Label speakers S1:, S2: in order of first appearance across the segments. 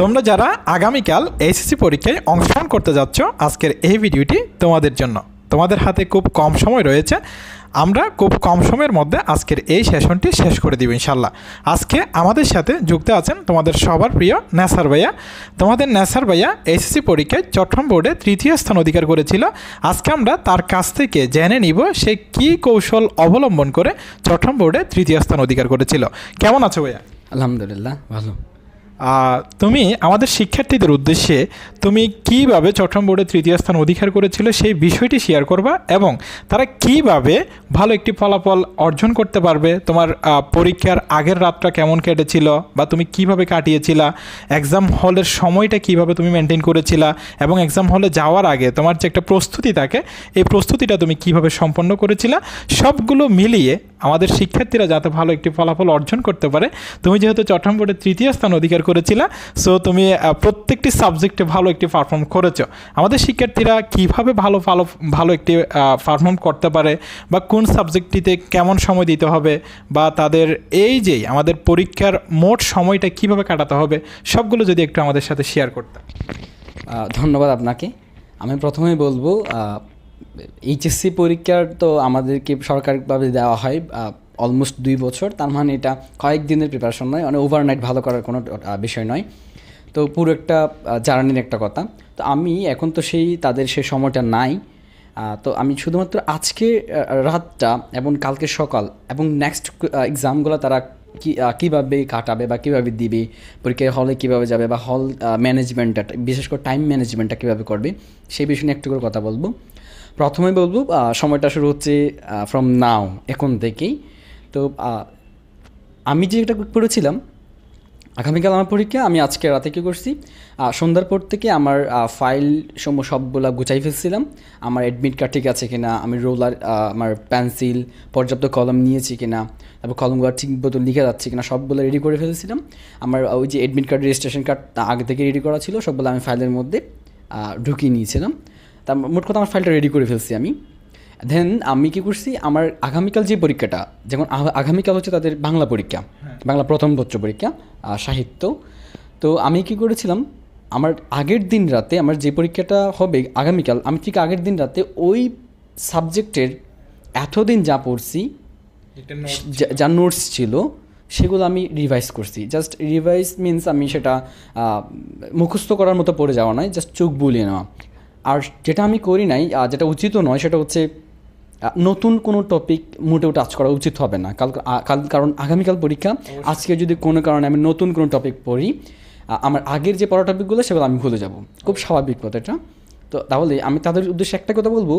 S1: তোমরা যারা আগামীকাল এইচএসসি পরীক্ষায় অংশগ্রহণ করতে যাচ্ছ, আজকের এই ভিডিওটি তোমাদের জন্য। তোমাদের হাতে খুব কম সময় রয়েছে, আমরা খুব কম সময়ের মধ্যে আজকের এই সেশনটি শেষ করে দিব ইনশাল্লাহ। আজকে আমাদের সাথে যুক্ত আছেন তোমাদের সবার প্রিয় নেসার ভাইয়া। তোমাদের নেসার ভাইয়া এইচএসসি পরীক্ষায় চট্টগ্রাম বোর্ডে ৩য় স্থান অধিকার করেছিল। আজকে আমরা তার কাছ থেকে জেনে নিব সে কী কৌশল অবলম্বন করে চট্টগ্রাম বোর্ডে ৩য় স্থান অধিকার করেছিল। কেমন আছো ভাইয়া?
S2: আলহামদুলিল্লাহ, ভালো।
S1: তুমি আমাদের শিক্ষার্থীদের উদ্দেশ্যে তুমি কিভাবে চট্টগ্রাম বোর্ডে ৩য় স্থান অধিকার করেছিল সেই বিষয়টি শেয়ার করবা এবং তারা কিভাবে ভালো একটি ফলাফল অর্জন করতে পারবে। তোমার পরীক্ষার আগের রাতটা কেমন কেটেছিল বা তুমি কিভাবে কাটিয়েছিলা, এক্সাম হলের সময়টা কিভাবে তুমি মেনটেন করেছিলা এবং এক্সাম হলে যাওয়ার আগে তোমার যে একটা প্রস্তুতি থাকে, এই প্রস্তুতিটা তুমি কিভাবে সম্পন্ন করেছিলা, সবগুলো মিলিয়ে আমাদের শিক্ষার্থীরা যাতে ভালো একটি ফলাফল অর্জন করতে পারে। তুমি যেহেতু চট্টগ্রাম বোর্ডে ৩য় স্থান অধিকার করেছিলা, সো তুমি প্রত্যেকটি সাবজেক্টে ভালো একটি পারফর্ম করেছো। আমাদের শিক্ষার্থীরা কীভাবে ভালো একটি পারফর্ম করতে পারে বা কোন সাবজেক্টটিতে কেমন সময় দিতে হবে বা তাদের এই যে আমাদের পরীক্ষার মোট সময়টা কিভাবে কাটাতে হবে, সবগুলো যদি একটু আমাদের সাথে শেয়ার করতে।
S2: ধন্যবাদ আপনাকে। আমি প্রথমেই বলবো, এইচএসসি পরীক্ষার তো আমাদেরকে সরকারিভাবে দেওয়া হয় অলমোস্ট 2 বছর। তার মানে এটা কয়েকদিনের প্রিপারেশন নয়, মানে ওভারনাইট ভালো করার কোনো বিষয় নয়। তো পুরো একটা জার্নির একটা কথা। তো আমি এখন তো তাদের সেই সময়টা নাই। তো আমি শুধুমাত্র আজকে রাতটা এবং কালকে সকাল এবং নেক্সট এক্সামগুলো তারা কীভাবে কাটাবে বা কীভাবে দিবে, পরীক্ষার হলে কীভাবে যাবে বা হল ম্যানেজমেন্টটা, বিশেষ করে টাইম ম্যানেজমেন্টটা কীভাবে করবে, সেই বিষয়ে নিয়ে একটু করে কথা বলবো। প্রথমে বলবো সময়টা শুরু হচ্ছে ফ্রম নাও, এখন থেকেই। তো আমি যেটা করেছিলাম, আগামীকাল আমার পরীক্ষা, আমি আজকে রাতে কী করছি, সন্ধ্যার পর থেকে আমার ফাইল সবগুলো গুছাই ফেলছিলাম। আমার অ্যাডমিট কার্ড ঠিক আছে কিনা, আমি রোলার, আমার পেন্সিল, পর্যাপ্ত কলম নিয়েছি কিনা, তারপর কলমগুলো ঠিক মতো লিখে যাচ্ছি কিনা, সবগুলো রেডি করে ফেলছিলাম। আমার ওই যে অ্যাডমিট কার্ড, রেজিস্ট্রেশন কার্ড আগে থেকে রেডি করা ছিল, সবগুলো আমি ফাইলের মধ্যে ঢুকিয়ে নিয়েছিলাম। তা মোট কথা আমার ফাইলটা রেডি করে ফেলছি আমি। দেন আমি কী করছি, আমার আগামীকাল যে পরীক্ষাটা, যেমন আগামীকাল হচ্ছে তাদের বাংলা পরীক্ষা, বাংলা প্রথম বছর পরীক্ষা, সাহিত্য। তো আমি কী করেছিলাম, আমার আগের দিন রাতে আমার যে পরীক্ষাটা হবে আগামীকাল, আমি ঠিক আগের দিন রাতে ওই সাবজেক্টের এতদিন যা পড়ছি, যা নোটস ছিল, সেগুলো আমি রিভাইজ করছি। জাস্ট রিভাইজ মিনস আমি সেটা মুখস্থ করার মতো পড়ে যাওয়া নয়, জাস্ট চোখ বুলিয়ে নেওয়া। আর যেটা আমি করি নাই, যেটা উচিতও নয়, সেটা হচ্ছে নতুন কোনো টপিক মোটেও টাচ করা উচিত হবে না কারণ আগামীকাল পরীক্ষা। আজকে যদি কোনো কারণে আমি নতুন কোনো টপিক পড়ি, আমার আগের যে পড়া টপিকগুলো সেগুলো আমি ভুলে যাব, খুব স্বাভাবিক কথা এটা। তো তাহলে আমি তাদের উদ্দেশ্যে একটা কথা বলবো,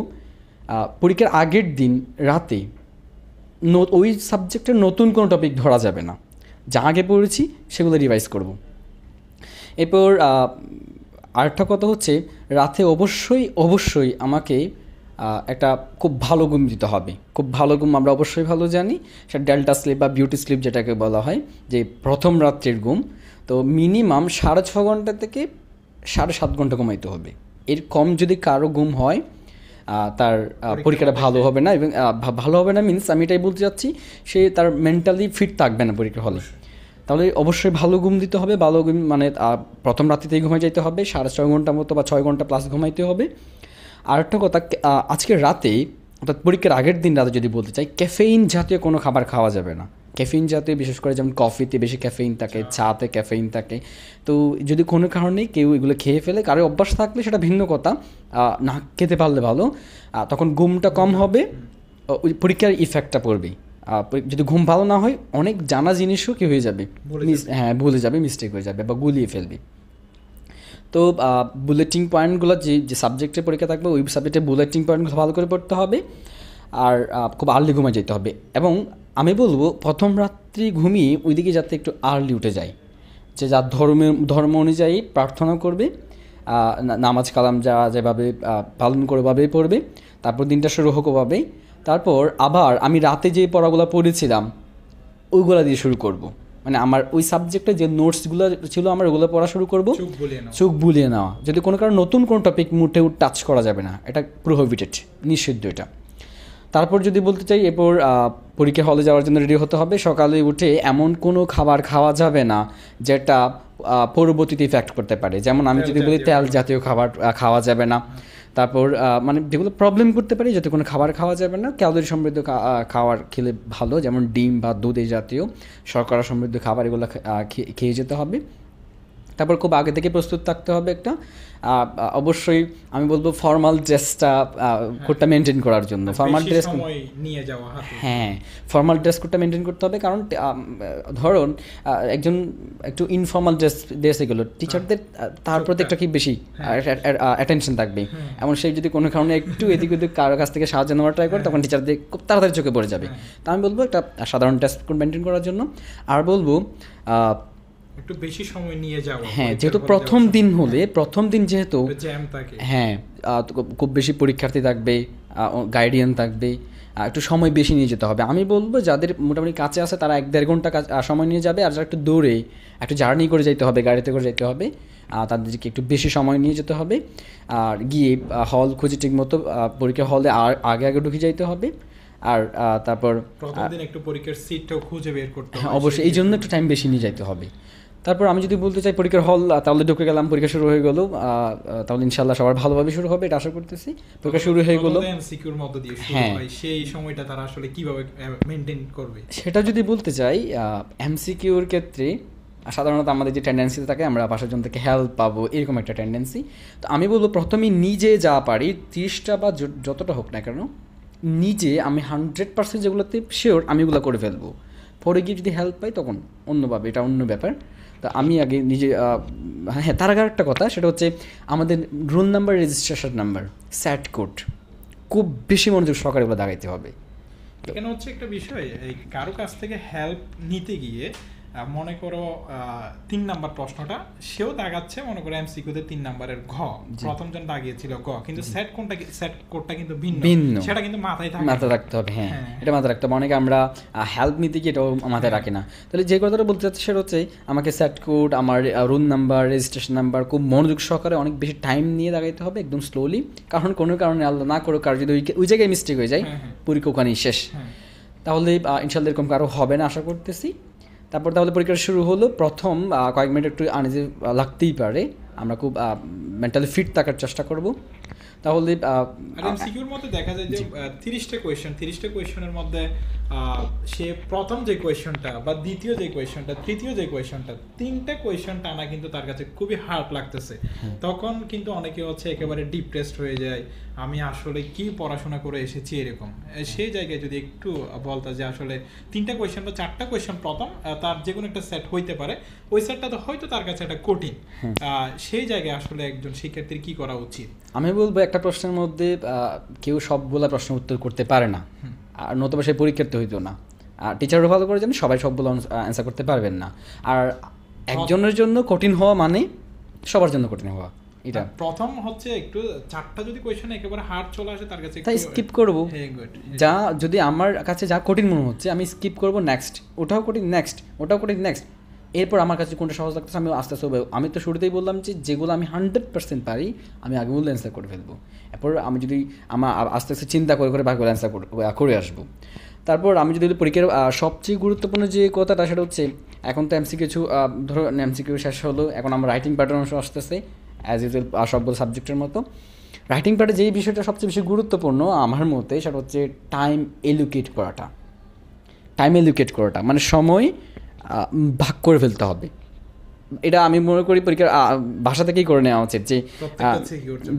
S2: পরীক্ষার আগের দিন রাতে ওই সাবজেক্টের নতুন কোনো টপিক ধরা যাবে না, যা আগে পড়েছি সেগুলো রিভাইজ করব। এরপর আরেকটা কথা হচ্ছে, রাতে অবশ্যই আমাকে একটা খুব ভালো ঘুম দিতে হবে। খুব ভালো ঘুম আমরা অবশ্যই ভালো জানি, সেটা ডেল্টা স্লিপ বা বিউটি স্লিপ যেটাকে বলা হয়, যে প্রথম রাত্রের ঘুম। তো মিনিমাম 6.5 ঘন্টা থেকে 7.5 ঘন্টা ঘুমাইতে হবে। এর কম যদি কারো ঘুম হয়, তার পরীক্ষাটা ভালো হবে না। এবং ভালো হবে না মিনস আমি এটাই বলতে চাচ্ছি, সে তার মেন্টালি ফিট থাকবে না পরীক্ষার হলে। তাহলে অবশ্যই ভালো ঘুম দিতে হবে। ভালো ঘুম মানে প্রথম রাত্রিতেই ঘুমাই যাইতে হবে, 6.5 ঘন্টা মতো বা 6 ঘন্টা প্লাস ঘুমাইতে হবে। আর একটা কথা, আজকের রাতে অর্থাৎ পরীক্ষার আগের দিন রাতে যদি বলতে চাই, ক্যাফেইন জাতীয় কোনো খাবার খাওয়া যাবে না। ক্যাফেইন জাতীয়, বিশেষ করে যেমন কফিতে বেশি ক্যাফেইন থাকে, চাতে ক্যাফেইন থাকে। তো যদি কোনো কারণে কেউ এগুলো খেয়ে ফেলে, কারো অভ্যাস থাকলে সেটা ভিন্ন কথা, না খেতে পারলে ভালো, তখন ঘুমটা কম হবে, ওই পরীক্ষার ইফেক্টটা পড়বে। যদি ঘুম ভালো না হয়, অনেক জানা জিনিসও কী হয়ে যাবে, ভুলে যাবে, মিস্টেক হয়ে যাবে বা গুলিয়ে ফেলবে। তো বুলেটিং পয়েন্টগুলো, যে সাবজেক্টের পরীক্ষা থাকবে ওই সাবজেক্টের বুলেটিং পয়েন্টগুলো ভালো করে পড়তে হবে। আর খুব আর্লি ঘুমে যেতে হবে। এবং আমি বলবো, প্রথম রাত্রি ঘুমিয়ে ওইদিকে যাতে একটু আর্লি উঠে যায়, যে যার ধর্ম অনুযায়ী প্রার্থনা করবে, নামাজ কালাম যা যেভাবে পালন করে ওভাবেই পড়বে, তারপর দিনটা শুরু হোক ওভাবেই। তারপর আবার আমি রাতে যে পড়াগুলো পড়েছিলাম ওইগুলো দিয়ে শুরু করব। মানে আমার ওই সাবজেক্টে যে নোটসগুলো ছিল, আমার ওগুলো পড়া শুরু করবো, চোখ বুলিয়ে নেওয়া। যদি কোনো কারণে নতুন কোনো টপিক মোটেও টাচ করা যাবে না, এটা প্রোহিবিটেড, নিষিদ্ধ এটা। তারপর যদি বলতে চাই, এরপর পরীক্ষা হলে যাওয়ার জন্য রেডি হতে হবে। সকালে উঠে এমন কোনো খাবার খাওয়া যাবে না যেটা পরবর্তীতে ইফেক্ট করতে পারে। যেমন আমি যদি বলি তেল জাতীয় খাবার খাওয়া যাবে না। তারপর মানে যেগুলো প্রবলেম করতে পারে, যাতে কোনো খাবার খাওয়া যাবে না। ক্যালোরি সমৃদ্ধ খাবার খেলে ভালো, যেমন ডিম বা দুধ এই জাতীয় শর্করা সমৃদ্ধ খাবার, এগুলো খেয়ে যেতে হবে। তারপর খুব আগে থেকে প্রস্তুত থাকতে হবে একটা। অবশ্যই আমি বলবো ফর্মাল ড্রেসটা কোডটা মেনটেন করার জন্য। ফর্মাল ড্রেস
S1: নিয়ে যাওয়া,
S2: হ্যাঁ, ফর্মাল ড্রেস কোডটা মেনটেন করতে হবে। কারণ ধরুন একজন একটু ইনফর্মাল ড্রেস এগুলো টিচারদের তার প্রতি একটা কি বেশি অ্যাটেনশন থাকবে। এমন সেই যদি কোনো কারণে একটু এদিক ওদিক কারোর কাছ থেকে সাহায্য নেওয়ার ট্রাই করে, তখন টিচারদের খুব তাড়াতাড়ি চোখে পড়ে যাবে। তা আমি বলবো একটা সাধারণ ড্রেস কোড মেনটেন করার জন্য। আর বলবো
S1: একটু বেশি সময় নিয়ে যাওয়া।
S2: হ্যাঁ, যেহেতু প্রথম দিন হলে, প্রথম দিন যেহেতু
S1: জ্যাম থাকে,
S2: হ্যাঁ খুব বেশি পরীক্ষার্থী থাকবে, গাইডিয়ান থাকবে, একটু সময় বেশি নিয়ে যেতে হবে। আমি বলবো যাদের মোটামুটি কাছে আছে তারা 1-1.5 ঘন্টা সময় নিয়ে যাবে। আর যারা একটু দূরে একটু জার্নি করে যেতে হবে, গাড়িতে করে যেতে হবে, তাদেরকে একটু বেশি সময় নিয়ে যেতে হবে। আর গিয়ে হল খুঁজে ঠিক মতো পরীক্ষা হলে আগে ঢুকে যাইতে হবে। আর তারপর
S1: প্রথম দিন একটু পরীক্ষার সিটটাও খুঁজে বের করতে হবে।
S2: অবশ্যই এই জন্য একটু টাইম বেশি নিয়ে যাইতে হবে। তারপর আমি যদি বলতে চাই পরীক্ষার হল, তাহলে ঢুকে গেলাম, পরীক্ষা শুরু হয়ে গেল, তাহলে ইনশাল্লাহ সবার ভালোভাবে শুরু হবে, এটা আশা করতেছি। পরীক্ষা শুরু হয়ে গেল,
S1: এমসিকিউর মধ্যে দিয়ে শুরু হয়, সেই সময়টা তারা আসলে কিভাবে মেইনটেইন করবে
S2: সেটা যদি বলতে চাই, এমসিকিউর ক্ষেত্রে সাধারণত আমাদের যে টেন্ডেন্সি থাকে আমরা পাশের জন থেকে হেল্প পাবো, এরকম একটা টেন্ডেন্সি। তো আমি বলবো প্রথমেই নিজে যা পারি 30টা বা যতটা হোক না কেন, নিজে আমি 100% যেগুলোতে শিওর আমি এগুলো করে ফেলবো। পরে গিয়ে যদি হেল্প পাই তখন অন্যভাবে, এটা অন্য ব্যাপার। তো আমি আগে নিজে হ্যাঁ, তার আগে একটা কথা, সেটা হচ্ছে আমাদের রোল নাম্বার, রেজিস্ট্রেশন নাম্বার, স্যাট কোড খুব বেশি মনোযোগ সহকারে এগুলো দাগাইতে হবে।
S1: এখানে হচ্ছে একটা বিষয়, এই কারো কাছ থেকে হেল্প নিতে গিয়ে মনে করো 3 নাম্বার প্রশ্নটা সেও দাগাচ্ছে, মনে করো এমসিকিউতে 3 নাম্বারের ঘ, প্রথম জন দাগিয়েছিল গ, কিন্তু সেট কোডটা কিন্তু ভিন্ন, সেটা কিন্তু মাথায়
S2: রাখতে হবে। হ্যাঁ, এটা মাথায় রাখতে হবে। অনেকে আমরা হেল্প নিতে গিয়ে এটাও মাথায় রাখি না। তাহলে যে কথাটা বলতে চাচ্ছি সেটা হচ্ছে আমাকে সেট কোড, আমার রোল নাম্বার, রেজিস্ট্রেশন নাম্বার খুব মনোযোগ সহকারে অনেক বেশি টাইম নিয়ে দাগাইতে হবে, একদম স্লোলি। কারণ কোনো কারণে আল্লাহ না করুক কারো যদি ওই জায়গায় মিস্টেক হয়ে যায়, পরীক্ষা ওখানেই শেষ। তাহলে ইনশাল্লাহ এরকম কারো হবে না আশা করতেছি। তারপর তাহলে পরীক্ষা শুরু হলো। প্রথম কয়েক মিনিট একটু আনইজি লাগতেই পারে, আমরা খুব মেন্টালি ফিট থাকার চেষ্টা করব। তাহলে
S1: এমসিকিউর মধ্যে দেখা যায় যে 30টা কোয়েশ্চেনের মধ্যে সে প্রথম যে কোয়েশ্চনটা বা দ্বিতীয় যে কোয়েশ্চনটা, তৃতীয় যে কোয়েশ্চনটা, 3টা কোয়েশ্চন টানা কিন্তু তার কাছে খুবই হার্ড লাগতেছে। তখন কিন্তু অনেকে হচ্ছে একেবারে ডিপ্রেসড হয়ে যায়, আমি আসলে কি পড়াশোনা করে এসেছি এরকম। সেই জায়গায় যদি একটু বলতা যে আসলে 3টা কোয়েশ্চন বা 4টা কোয়েশ্চন প্রথম, তার যে কোনো একটা সেট হইতে পারে, ওই সেটটা তো হয়তো তার কাছে একটা কঠিন, সেই জায়গায় আসলে একজন শিক্ষার্থীর কি করা উচিত?
S2: আমি বলবো একটা প্রশ্নের মধ্যে কেউ সবগুলা প্রশ্ন উত্তর করতে পারে না, আর নতুবা সেই পরীক্ষার্থী হইতো না। আর টিচারও ভালো করে জানেন সবাই সবগুলো অ্যান্সার করতে পারবেন না। আর একজনের জন্য কঠিন হওয়া মানে সবার জন্য কঠিন হওয়া। এটা
S1: প্রথম হচ্ছে একটু 4টা যদি কোয়েশ্চন একেবারে হার্ড চলে আসে তার কাছে,
S2: তাই স্কিপ করব। যা যদি আমার কাছে যা কঠিন মনে হচ্ছে আমি স্কিপ করব, নেক্সট ওটাও কঠিন, নেক্সট ওটাও কঠিন, নেক্সট। এরপর আমার কাছে কোনটা সহজ লাগতেছে আমি আস্তে আস্তে, আমি তো শুরুতেই বললাম যে যেগুলো আমি 100% পারি আমি আগে বললে অ্যান্সার করে ফেলবো। এরপর আমি যদি আমার আস্তে আস্তে চিন্তা করে বাকিগুলো অ্যান্সার করে আসবো। তারপর আমি যদি পরীক্ষার সবচেয়ে গুরুত্বপূর্ণ যে কথাটা সেটা হচ্ছে, এখন তো এমসিকিউ ধরো এমসিকিউ শেষ হলো, এখন আমরা রাইটিং প্যাটার্ন অংশ আসতেছে অ্যাজ ইউজুয়াল সবগুলো সাবজেক্টের মতো। রাইটিং পার্টে যেই বিষয়টা সবচেয়ে বেশি গুরুত্বপূর্ণ আমার মতে সেটা হচ্ছে টাইম এলোকেট করাটা, মানে সময় ভাগ করে ফেলতে হবে। এটা আমি মনে করি পরীক্ষার ভাষা থেকেই করে নেওয়া উচিত, যে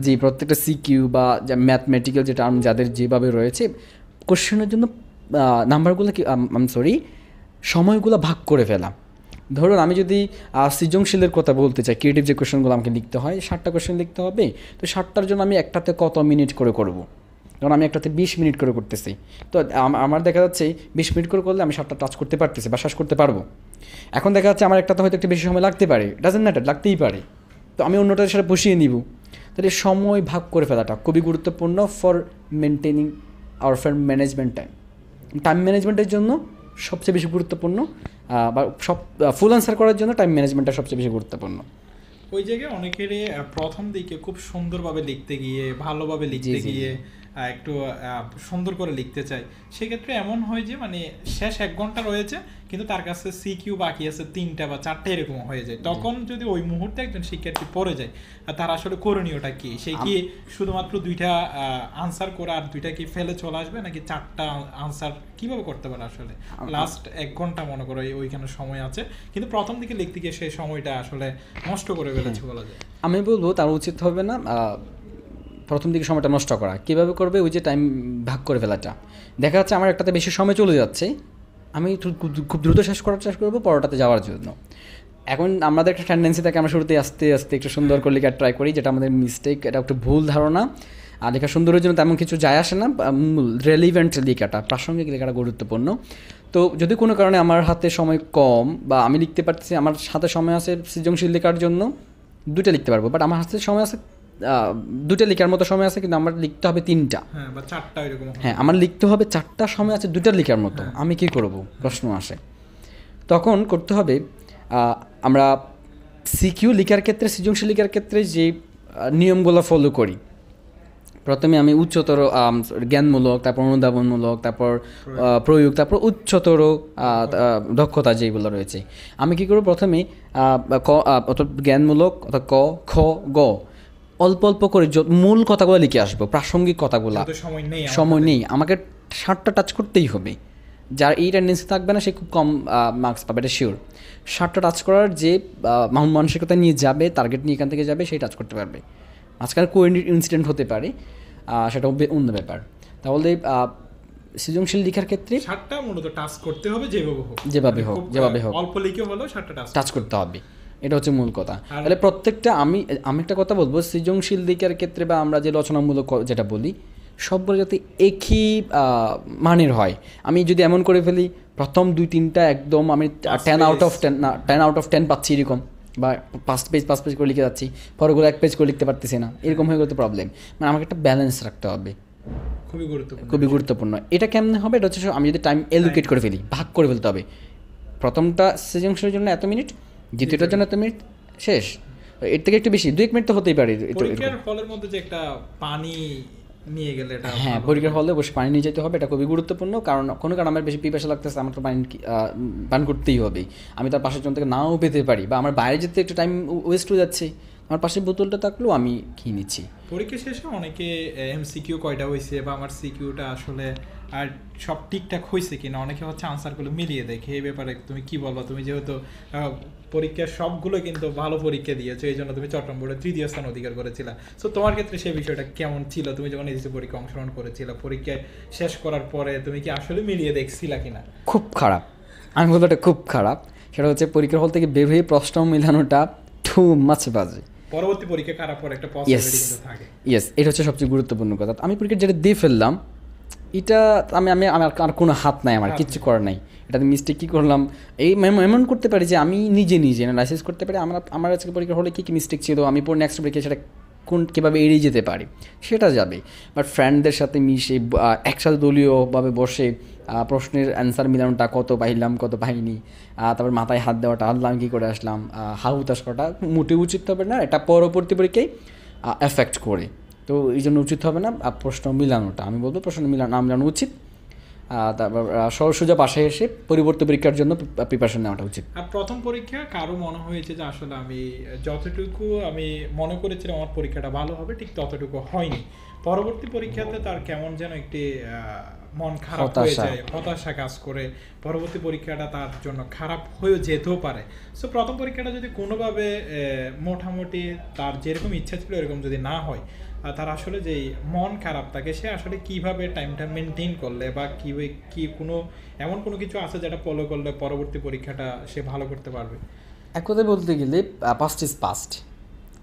S2: জি প্রত্যেকটা সিকিউ বা ম্যাথমেটিক্যাল যে টার্ম যাদের যেভাবে রয়েছে, কোশ্চেনের জন্য নাম্বারগুলো সময়গুলো ভাগ করে ফেলা। ধরুন আমি যদি সৃজনশীলের কথা বলতে চাই, ক্রিয়েটিভ যে কোয়েশ্চেনগুলো আমাকে লিখতে হয়, 7টা কোয়েশ্চেন লিখতে হবে, তো 7টার জন্য আমি একটাতে কত মিনিট করে করব? কারণ আমি একটাতে 20 মিনিট করে করতেছি, তো আমার দেখা যাচ্ছে 20 মিনিট করে করলে আমি 7টা টাচ করতে পারতেছি বা শেষ করতে পারবো। এখন দেখা যাচ্ছে আমার একটাতে হয়তো একটু বেশি সময় লাগতে পারে, ডাজন্ট ম্যাটার, লাগতেই পারে, তো আমি অন্যটার সাথে বসিয়ে নিব। তাহলে সময় ভাগ করে ফেলাটা খুবই গুরুত্বপূর্ণ for maintaining our management time ম্যানেজমেন্টের জন্য সবচেয়ে বেশি গুরুত্বপূর্ণ, বা সব ফুল অ্যান্সার করার জন্য টাইম ম্যানেজমেন্টটা সবচেয়ে বেশি গুরুত্বপূর্ণ।
S1: ওই জায়গায় অনেকেরই প্রথম দিকে খুব সুন্দরভাবে লিখতে গিয়ে, ভালোভাবে লিখতে গিয়ে একটু সুন্দর করে লিখতে চায়, সেক্ষেত্রে এমন হয় যে মানে শেষ 1 ঘন্টা রয়েছে কিন্তু তার কাছে সিকিউ বাকি আছে 3টা বা 4টা এরকম হয়ে যায়। তখন যদি ওই মুহূর্তে একজন শিক্ষার্থী পড়ে যায়, তার আসলে করণীয়টা কি? সে কি শুধুমাত্র 2টা আনসার করে আর 2টা কি ফেলে চলে আসবে, নাকি 4টা আনসার কিভাবে করতে পারে? আসলে লাস্ট 1 ঘন্টা মনে করো ওইখানে সময় আছে, কিন্তু প্রথম দিকে লিখতে গিয়ে সেই সময়টা আসলে নষ্ট করে ফেলেছে বলা যায়।
S2: আমি বলবো তার উচিত হবে না প্রথম দিকে সময়টা নষ্ট করা। কীভাবে করবে? ওই যে টাইম ভাগ করে ফেলাটা। দেখা যাচ্ছে আমার একটাতে বেশি সময় চলে যাচ্ছে, আমি খুব দ্রুত শেষ করার চেষ্টা করবো পরোটাতে যাওয়ার জন্য। এখন আমাদের একটা টেন্ডেন্সি থাকে আমরা শুরুতে আস্তে আস্তে একটু সুন্দর করে লেখার ট্রাই করি, যেটা আমাদের মিস্টেক, এটা একটু ভুল ধারণা। আর লেখা সুন্দরের জন্য তেমন কিছু যায় আসে না, রেলিভেন্ট লেখাটা, প্রাসঙ্গিক লেখাটা গুরুত্বপূর্ণ। তো যদি কোনো কারণে আমার হাতে সময় কম বা আমি লিখতে পারতেছি, আমার হাতে সময় আছে সৃজনশীল লেখার জন্য 2টা লিখতে পারবো, বাট আমার হাতে সময় আছে 2টা লেখার মতো সময় আছে, কিন্তু আমার লিখতে হবে 3টা,
S1: বা 4টা এরকম।
S2: হ্যাঁ, আমার লিখতে হবে 4টা, সময় আছে 2টা লেখার মতো, আমি কি করব প্রশ্ন আসে। তখন করতে হবে আমরা সিকিউ লেখার ক্ষেত্রে, সৃজনশীল লেখার ক্ষেত্রে যে নিয়মগুলো ফলো করি, প্রথমে আমি উচ্চতর জ্ঞানমূলক, তারপর অনুধাবনমূলক, তারপর প্রয়োগ, তারপর উচ্চতর দক্ষতা যেগুলো রয়েছে, আমি কী করব? প্রথমে অর্থাৎ জ্ঞানমূলক অর্থাৎ ক, খ, গ অল্প অল্প করে মূল কথাগুলো লিখে আসবো, প্রাসঙ্গিক কথাগুলো। সময় নেই, আমাকে 7টা টাচ করতেই হবে। যার এই টেন্ডেন্সি থাকবে না সে খুব কম মার্কস পাবে, এটা শিওর। 7টা টাচ করার যে মানসিকতা নিয়ে যাবে, টার্গেট নিয়ে এখান থেকে যাবে, সেই টাচ করতে পারবে। আজকাল ইনসিডেন্ট হতে পারে, সেটা অন্য ব্যাপার। তাহলে সৃজনশীল লেখার ক্ষেত্রে
S1: 7টা মূলত টাচ করতে হবে,
S2: যেভাবে হোক
S1: অল্প লিখে হলেও 7টা
S2: টাচ করতে হবে, এটা হচ্ছে মূল কথা। তাহলে প্রত্যেকটা আমি একটা কথা বলবো, সৃজনশীল লেখার ক্ষেত্রে বা আমরা যে রচনামূলক যেটা বলি, সবগুলো যাতে একই মানের হয়। আমি যদি এমন করে ফেলি প্রথম 2-3টা একদম আমি 10 আউট অফ 10 পাচ্ছি এরকম, বা 5 পেজ করে লিখে যাচ্ছি, পরগুলো 1 পেজ করে লিখতে পারতেছি না, এরকম হয়ে গেলে তো প্রবলেম। মানে আমাকে একটা ব্যালেন্স রাখতে হবে, খুবই গুরুত্বপূর্ণ। এটা কেমনে হবে? এটা হচ্ছে আমি যদি টাইম এলোকেট করে ফেলি, ভাগ করে ফেলতে হবে। প্রথমটা সৃজনশীলের জন্য এত মিনিট, দ্বিতীয়টার জন্য এত মিনিট, শেষ। এর থেকে একটু বেশি 2-1 মিনিট তো হতেই পারে।
S1: পরীক্ষার হলের মধ্যে যে একটা পানি নিয়ে গেলে,
S2: হ্যাঁ, পরীক্ষার হলে অবশ্যই পানি নিয়ে যেতে হবে, এটা খুবই গুরুত্বপূর্ণ। কারণ কোনো কারণ আমার বেশি পিপাসা লাগতেছে, আমার তো পান করতেই হবে। আমি তার পাশের জন থেকে নাও পেতে পারি, বা আমার বাইরে যেতে একটু টাইম ওয়েস্ট হয়ে যাচ্ছে, আমার পাশে বোতলটা থাকলেও আমি খেয়ে নিচ্ছি।
S1: পরীক্ষা শেষে অনেকে এমসিকিউ কয়টা হয়েছে বা আমার সিকিউটা আসলে আর সব ঠিকঠাক হয়েছে কিনা, অনেকে হচ্ছে আনসারগুলো মিলিয়ে দেখে। এই ব্যাপারে তুমি কি বলবো? তুমি যেহেতু পরীক্ষার সবগুলো কিন্তু ভালো পরীক্ষা দিয়েছো, এই জন্য তুমি চট্টগ্রাম বোর্ডে 3য় স্থান অধিকার করেছিলা। সো তোমার ক্ষেত্রে সেই বিষয়টা কেমন ছিল? তুমি যখন এসএসসি পরীক্ষা অংশগ্রহণ করেছিলা, পরীক্ষায় শেষ করার পরে তুমি কি আসলে মিলিয়ে দেখছিলা কিনা?
S2: খুব খারাপ, আমি বলবো এটা খুব খারাপ। সেটা হচ্ছে পরীক্ষার হল থেকে বের হয়ে প্রশ্ন মেলানোটা টু মাছ বাজে।
S1: পরবর্তী পরীক্ষা খারাপ পরে একটা পসিবিলিটি কিন্তু থাকে।
S2: ইয়েস, এটা হচ্ছে সবচেয়ে গুরুত্বপূর্ণ কথা। আমি পরীক্ষা যেটা দিয়ে ফেললাম, এটা আমার আর কোনো হাত নাই, আমার কিচ্ছু করার নাই। এটাতে মিস্টেক কী করলাম এই এমন করতে পারি যে আমি নিজে অ্যানালাইসিস করতে পারি আমার আজকে পরীক্ষার হলে কী কী মিস্টেক ছিল, আমি পরে নেক্সট পরীক্ষা সেটা কীভাবে এড়িয়ে যেতে পারি সেটা যাবে। বাট ফ্রেন্ডদের সাথে মিশে একসাথে দলীয়ভাবে বসে প্রশ্নের অ্যান্সার মিলানোটা, কত পাইলাম কত পাইনি, তারপর মাথায় হাত দেওয়াটা, আল্লাহ কী করে আসলাম, হাহুতাশ করাটা মোটেও উচিত হবে না। এটা পরবর্তী পরীক্ষায় এফেক্ট করে, তো এই জন্য উচিত হবে না প্রশ্ন মিলানোটা। আমি বলবো প্রশ্ন মিলানো উচিত। তারপর সরসোজা পাশে এসে পরবর্তী পরীক্ষার জন্য প্রিপারেশন নেওয়াটা উচিত।
S1: আর প্রথম পরীক্ষা কারো মনে হয়েছে যে আসলে আমি যতটুকু আমি মনে করেছিলাম আমার পরীক্ষাটা ভালো হবে, ঠিক ততটুকু হয়নি, পরবর্তী পরীক্ষাতে তার কেমন যেন একটি মন খারাপ হয়ে যায়, হতাশা কাজ করে, পরবর্তী পরীক্ষাটা তার জন্য খারাপ হয়ে যেতেও পারে। সো প্রথম পরীক্ষাটা যদি কোনোভাবে মোটামুটি তার যেরকম ইচ্ছা ছিল এরকম যদি না হয়, তার আসলে যেই মন খারাপ থাকে, সে আসলে কিভাবে টাইমটা মেনটেন করলে বা কি কোনো এমন কোনো কিছু আছে যেটা ফলো করলে পরবর্তী পরীক্ষাটা সে ভালো করতে পারবে?
S2: এক কথায় বলতে গেলে পাস্ট ইজ পাস্ট,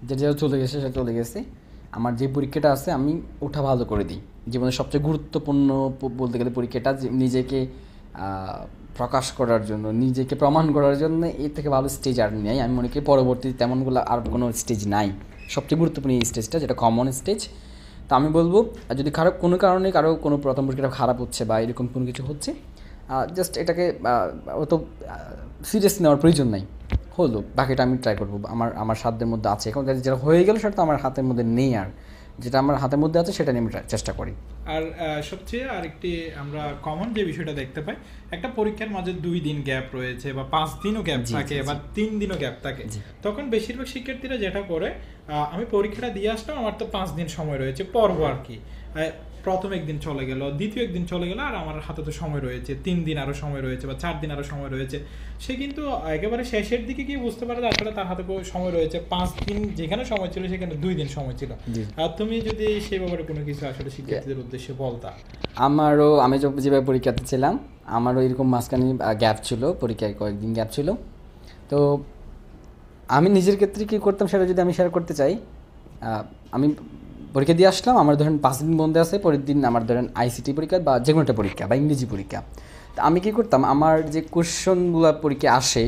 S2: যেটা চলে গেছে সেটা চলে গেছে। আমার যে পরীক্ষাটা আছে আমি ওটা ভালো করে দিই। জীবনের সবচেয়ে গুরুত্বপূর্ণ বলতে গেলে পরীক্ষাটা নিজেকে প্রকাশ করার জন্য, নিজেকে প্রমাণ করার জন্য, এর থেকে ভালো স্টেজ আর নেই। আমি মনে করি পরবর্তী তেমনগুলো আর কোনো স্টেজ নাই, সবচেয়ে গুরুত্বপূর্ণ এই স্টেজটা, যেটা কমন স্টেজ। তো আমি বলবো যদি কোনো কারণে কারো কোনো প্রথম পরীক্ষাটা খারাপ হচ্ছে বা এরকম কোনো কিছু হচ্ছে, জাস্ট এটাকে অত সিরিয়াস নেওয়ার প্রয়োজন নাই। হলো বাকিটা আমি ট্রাই করবো, আমার সাধ্যের মধ্যে আছে। এখন যেটা হয়ে গেল সেটা তো আমার হাতের মধ্যে নেই আর, যেটা আমার হাতের মধ্যে আছে সেটা নিয়ে আমি চেষ্টা করি।
S1: আর সবচেয়ে আরেকটি আমরা কমন যে বিষয়টা দেখতে পাই, একটা পরীক্ষার মাঝে 2 দিন গ্যাপ রয়েছে বা 5 দিনও গ্যাপ থাকে বা 3 দিনও গ্যাপ থাকে, তখন বেশিরভাগ শিক্ষার্থীরা যেটা করে, আমি পরীক্ষাটা দিয়ে আসলাম, আমার তো 5 দিন সময় রয়েছে, পড়বো আর কি, প্রথম একদিন চলে গেল, দ্বিতীয় একদিন চলে গেল, আর আমার হাতে তো সময় রয়েছে 3 দিন আরো সময় রয়েছে বা 4 দিন আরো সময় রয়েছে। সে কিন্তু একেবারে শেষের দিকে গিয়ে বুঝতে পারে যে আসলে তার হাতে সময় রয়েছে 5 দিন, যেখানে সময় ছিল সেখানে 2 দিন সময় ছিল। আর তুমি যদি সেই ব্যাপারে কোনো কিছু আসলে শিক্ষার্থীদের উদ্দেশ্যে বলতা।
S2: আমি যেভাবে পরীক্ষাতে ছিলাম, আমারও এরকম মাঝখানে গ্যাপ ছিল, পরীক্ষায় কয়েকদিন গ্যাপ ছিল। তো আমি নিজের ক্ষেত্রে কী করতাম সেটা যদি আমি শেয়ার করতে চাই, আমি পরীক্ষা দিয়ে আসলাম, আমার ধরেন 5 দিন বন্ধ আছে, পরের দিন আমার ধরেন আইসিটি পরীক্ষা বা যে কোনো একটা পরীক্ষা বা ইংরেজি পরীক্ষা। তো আমি কী করতাম, আমার যে কোশ্চেনগুলো পরীক্ষা আসে,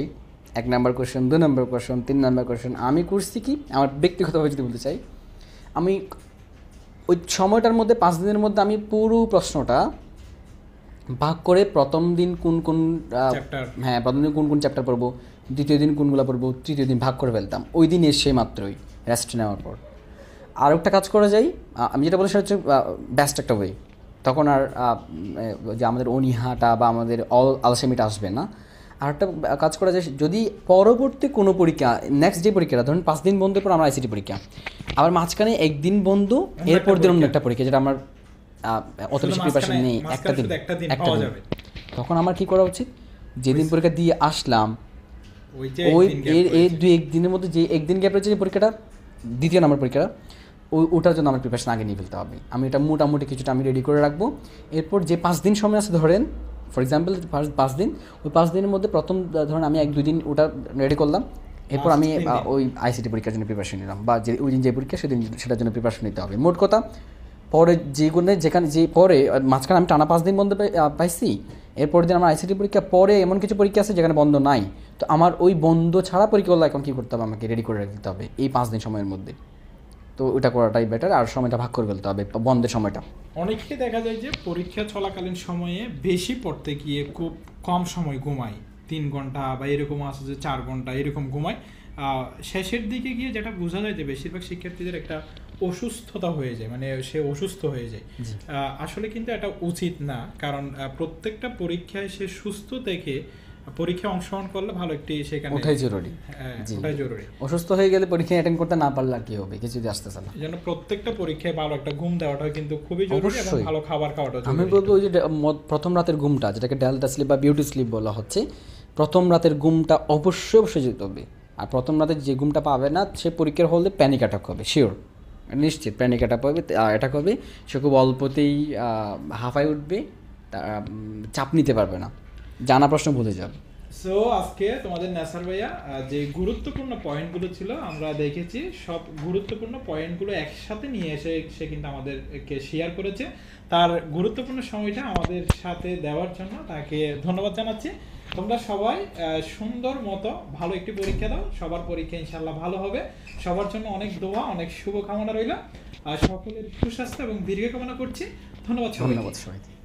S2: 1 নম্বর কোশ্চেন, 2 নম্বর কোশ্চেন, 3 নম্বর কোশ্চেন, আমি করছি কি, আমার ব্যক্তিগতভাবে যদি বলতে চাই, আমি ওই সময়টার মধ্যে 5 দিনের মধ্যে আমি পুরো প্রশ্নটা ভাগ করে প্রথম দিন কোন কোন চ্যাপ্টার পড়বো, দ্বিতীয় দিন কোনগুলো পড়বো, তৃতীয় দিন ভাগ করে ফেলতাম ওই দিন এসে মাত্রই রেস্ট নেওয়ার পর। আর একটা কাজ করা যায়, আমি যেটা বলি সেটা হচ্ছে বেস্ট একটা ওয়ে, তখন আর যে আমাদের অনীহাটা বা আমাদের আলসেমিটা আসবে না। আর একটা কাজ করা যায়, যদি পরবর্তী কোনো পরীক্ষা, নেক্সট যে পরীক্ষাটা ধরুন 5 দিন বন্ধের পর আমরা আইসিটি পরীক্ষা, আবার মাঝখানে 1 দিন বন্ধ, এরপর দিন অন্য একটা পরীক্ষা যেটা আমার অত বেশি প্রিপারেশন নেই, একটা দিন, তখন আমার কি করা উচিত, যেদিন পরীক্ষা দিয়ে আসলাম ওই এর 2-1 দিনের মধ্যে যে 1 দিন গ্যাপ রয়েছে যে পরীক্ষাটা, দ্বিতীয় নম্বর পরীক্ষাটা, ওটার জন্য আমার প্রিপারেশন আগে নিয়ে ফেলতে হবে। আমি এটা মোটামুটি কিছুটা আমি রেডি করে রাখবো। এরপর যে 5 দিন সময় আছে ধরেন, ফর এক্সাম্পল 5 দিন, ওই 5 দিনের মধ্যে প্রথম ধরেন আমি 1-2 দিন ওটা রেডি করলাম, এরপর আমি ওই আইসিটি পরীক্ষার জন্য প্রিপারেশন নিলাম, বা যে ওই দিন যে পরীক্ষা সেদিন সেটার জন্য প্রিপারেশন নিতে হবে। মোট কথা, পরে যেখানে পরে মাঝখানে আমি টানা 5 দিন বন্ধ পাইছি, এরপর দিন আমার আইসিটি পরীক্ষা, পরে এমন কিছু পরীক্ষা আছে যেখানে বন্ধ নাই, তো আমার ওই বন্ধ ছাড়া পরীক্ষাগুলো এখন কী করতে হবে, আমাকে রেডি করে রাখতে হবে এই 5 দিন সময়ের মধ্যে। তো ওটা করাটাই বেটার, আর সময়টা ভাগ করে ফেলতে হবে, বন্ধের সময়টা।
S1: অনেককে দেখা যায় যে পরীক্ষা চলাকালীন সময়ে বেশি পড়তে গিয়ে খুব কম সময় ঘুমায়, 3 ঘন্টা বা এরকম আছে যে 4 ঘন্টা এরকম ঘুমায়। শেষের দিকে গিয়ে যেটা বোঝা যায় যে বেশিরভাগ শিক্ষার্থীদের একটা অসুস্থতা হয়ে যায়, মানে সে অসুস্থ হয়ে যায়। আসলে কিন্তু এটা উচিত না, কারণ প্রত্যেকটা পরীক্ষায় সে সুস্থ থেকে পরীক্ষায় অংশগ্রহণ করলে ভালো একটি, সেখানে
S2: ওটাই জরুরি।
S1: ওটাই জরুরি।
S2: অসুস্থ হয়ে গেলে পরীক্ষা অ্যাটেন্ড করতে না পারলে কি হবে, কিছু যদি আসতেছে না।
S1: এজন্য প্রত্যেকটা পরীক্ষায় ভালো একটা ঘুম দেওয়াটা কিন্তু খুবই জরুরি, এবং ভালো খাবার খাওয়াটা জরুরি।
S2: আমি বলবো ওই যে প্রথম রাতের ঘুমটা, যেটাকে ডেল্টা স্লিপ বা বিউটি স্লিপ বলা হচ্ছে, প্রথম রাতের ঘুমটা অবশ্যই যেতে হবে। আর প্রথম রাতে যে ঘুমটা পাবে না, সে পরীক্ষার হলে প্যানিক অ্যাটাক হবে, শিওর, নিশ্চিত প্যানিক অ্যাটাক হবে। সে খুব অল্পতেই হাঁফায় উঠবে, চাপ নিতে পারবে না, জানা প্রশ্ন ভুলে যাবে।
S1: সো আজকে তোমাদের নাসার ভাইয়া যে গুরুত্বপূর্ণ পয়েন্টগুলো ছিল আমরা দেখেছি, সব গুরুত্বপূর্ণ পয়েন্টগুলো একসাথে নিয়ে এসে সে কিন্তু আমাদেরকে শেয়ার করেছে। তার গুরুত্বপূর্ণ সময়টা আমাদের সাথে দেওয়ার জন্য তাকে ধন্যবাদ জানাচ্ছি। তোমরা সবাই সুন্দর মতো ভালো একটি পরীক্ষা দাও, সবার পরীক্ষা ইনশাল্লাহ ভালো হবে। সবার জন্য অনেক দোয়া, অনেক শুভকামনা রইল, সকলের সুস্বাস্থ্য এবং দীর্ঘ কামনা করছি। ধন্যবাদ সবাইকে।